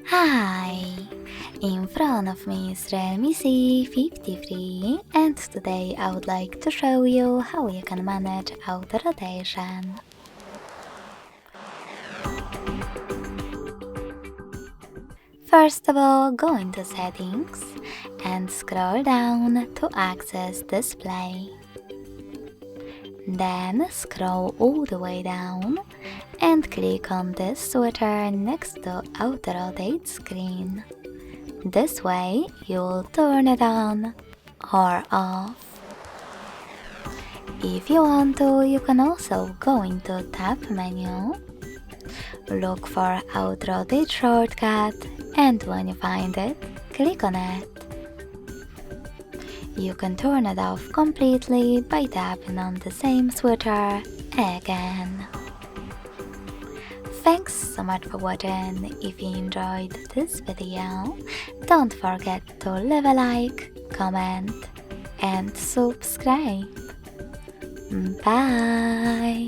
Hi! In front of me is REALME C53 and today I would like to show you how you can manage auto rotation. First of all, go into settings and scroll down to access display. Then scroll all the way down and click on this switcher next to auto rotate screen. This way you'll turn it on or off. If you want to, you can also go into tab menu, look for auto rotate shortcut, and when you find it, click on it. You can turn it off completely by tapping on the same switcher again. Thanks so much for watching. If you enjoyed this video, don't forget to leave a like, comment and subscribe. Bye!